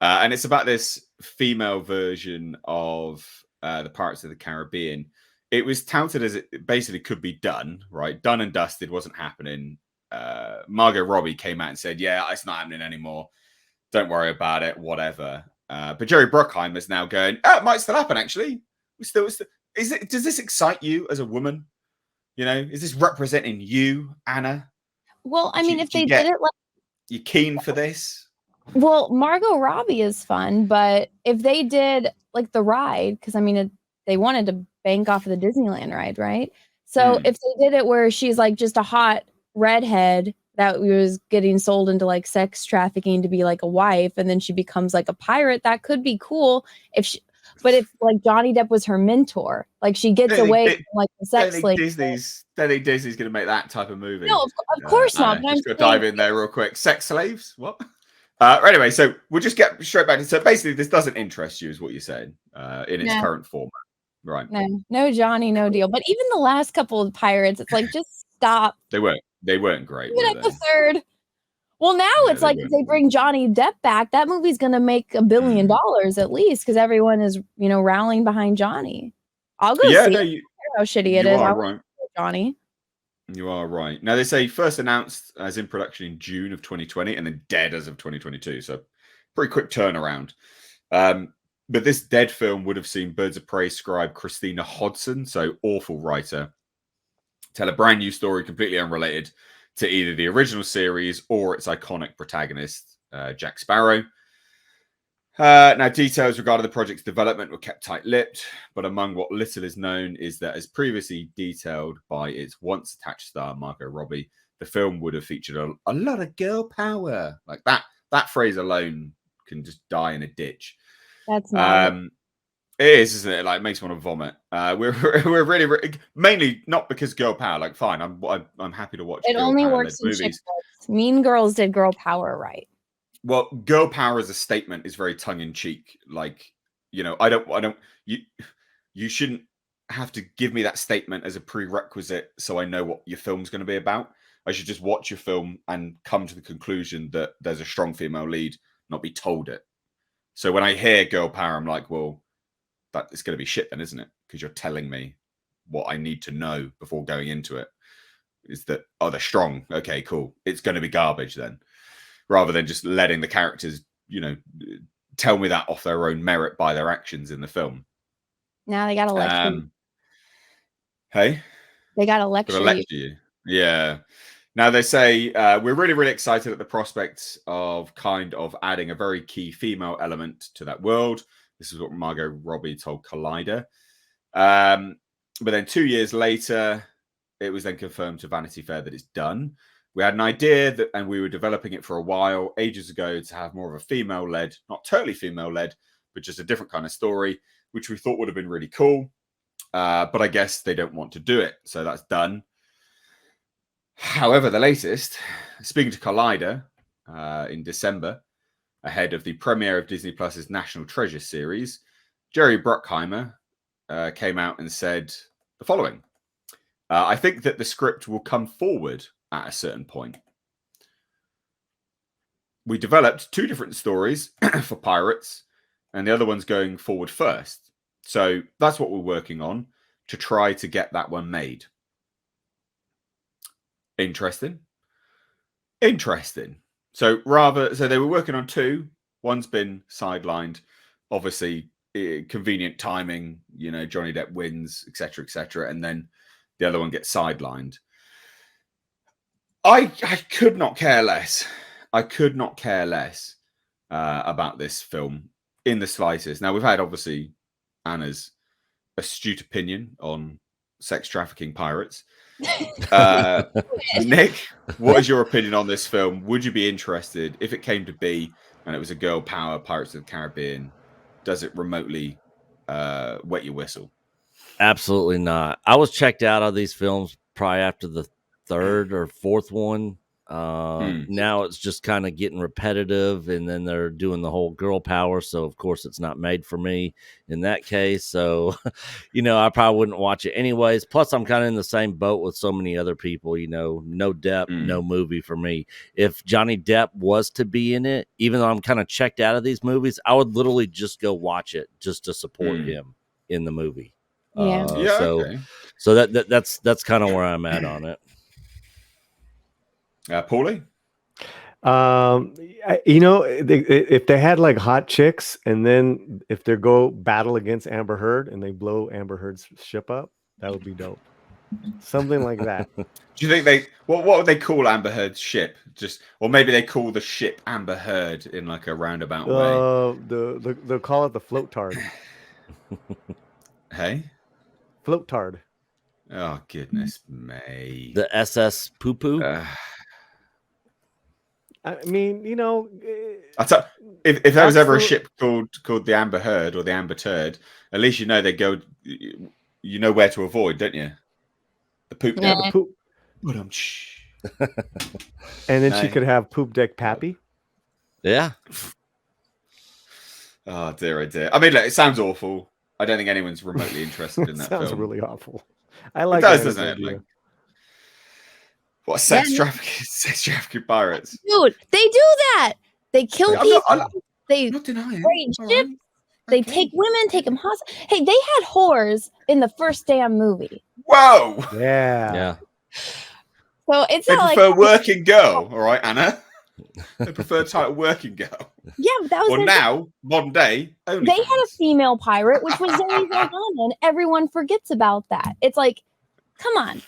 And it's about this female version of the Pirates of the Caribbean. It was touted as it basically could be done, right? Done and dusted, wasn't happening. Margot Robbie came out and said, yeah, it's not happening anymore. Don't worry about it, whatever. But Jerry Bruckheimer is now going, oh, it might still happen, actually. Does this excite you as a woman? You know, is this representing you, Anna? Well, I mean, if they did it like... You keen for this? Well, Margot Robbie is fun, but if they did like the ride, because I mean, they wanted to bank off of the Disneyland ride, right? So if they did it where she's like just a hot redhead that was getting sold into like sex trafficking to be like a wife, and then she becomes like a pirate, that could be cool. But if like Johnny Depp was her mentor, like she gets away from like the sex slave. Don't think Disney's going to make that type of movie. No, of course not. Just going to dive in there real quick. Sex slaves? What? Anyway, so we'll just get straight back to... So basically, this doesn't interest you, is what you're saying, in its current format. Right. No Johnny, no deal. But even the last couple of pirates, it's like, just stop. They weren't great. Even at the third. Well, now it's like if they bring Johnny Depp back, that movie's going to make $1 billion at least, because everyone is, rallying behind Johnny. I'll go see it. How shitty it is. Are right. Johnny. You are right. Now, they say first announced as in production in June of 2020 and then dead as of 2022. So pretty quick turnaround. But this dead film would have seen Birds of Prey scribe Christina Hodson, so awful writer, tell a brand new story completely unrelated to either the original series or its iconic protagonist, Jack Sparrow. Now, details regarding the project's development were kept tight-lipped, but among what little is known is that, as previously detailed by its once-attached star, Margot Robbie, the film would have featured a lot of girl power. Like that phrase alone can just die in a ditch. That's not it is, isn't it? Like, it makes me want to vomit. We're really mainly not because girl power. Like, fine, I'm happy to watch. It only works in movies. Mean Girls did girl power right. Well, girl power as a statement is very tongue in cheek. Like, you shouldn't have to give me that statement as a prerequisite so I know what your film's going to be about. I should just watch your film and come to the conclusion that there's a strong female lead, not be told it. So when I hear girl power, I'm like, well, that it's going to be shit then, isn't it? Because you're telling me what I need to know before going into it. Is that, oh, they're strong. Okay, cool. It's going to be garbage then. Rather than just letting the characters, tell me that off their own merit by their actions in the film. Now they got to lecture you. Hey? They got to lecture you. Yeah. Now they say, we're really, really excited at the prospect of kind of adding a very key female element to that world. This is what Margot Robbie told Collider. But then 2 years later, it was then confirmed to Vanity Fair that it's done. We had an idea and we were developing it for a while, ages ago, to have more of a female-led, not totally female-led, but just a different kind of story, which we thought would have been really cool. But I guess they don't want to do it. So that's done. However, the latest, speaking to Collider in December, ahead of the premiere of Disney Plus's National Treasure series, Jerry Bruckheimer came out and said the following. I think that the script will come forward at a certain point. We developed 2 different stories for pirates, and the other one's going forward first. So that's what we're working on to try to get that one made. Interesting. So they were working on 2. One's been sidelined. Obviously, convenient timing. Johnny Depp wins, etc., etc., and then the other one gets sidelined. I could not care less. About this film in the slightest. Now, we've had, obviously, Anna's astute opinion on sex trafficking pirates. Nick, what is your opinion on this film? Would you be interested if it came to be and it was a girl power Pirates of the Caribbean? Does it remotely wet your whistle? Absolutely not. I was checked out of these films probably after the 3rd or 4th one. Now it's just kind of getting repetitive, and then they're doing the whole girl power. So of course it's not made for me in that case. So, I probably wouldn't watch it anyways. Plus I'm kind of in the same boat with so many other people, no Depp, no movie for me. If Johnny Depp was to be in it, even though I'm kind of checked out of these movies, I would literally just go watch it just to support him in the movie. Yeah. So that's kind of where I'm at on it. Paulie? If they had like hot chicks, and then if they go battle against Amber Heard and they blow Amber Heard's ship up, that would be dope. Something like that. Do you think what would they call Amber Heard's ship? Or maybe they call the ship Amber Heard in like a roundabout way. They'll call it the float tard. Hey? Float tard. Oh goodness me. The SS poo poo. I mean, if there was ever a ship called the Amber Heard or the Amber Turd, at least they go. You know where to avoid, don't you? The poop deck. The poop. And then she could have poop deck Pappy. Yeah. Oh dear, oh dear. I mean, look, it sounds awful. I don't think anyone's remotely interested in that. Sounds film. really awful. I like it. Doesn't it? Like, what sex trafficking pirates? Dude, they do that. They kill people. They not denying. Ships. They take women, take them hostage. Hey, they had whores in the first damn movie. Whoa. Yeah. So it's they not prefer like working girl, all right, Anna. They prefer the title working girl. Yeah, but that was. Well, now modern day. They had a female pirate, which was Zoe Saldana, and everyone forgets about that. It's like, come on.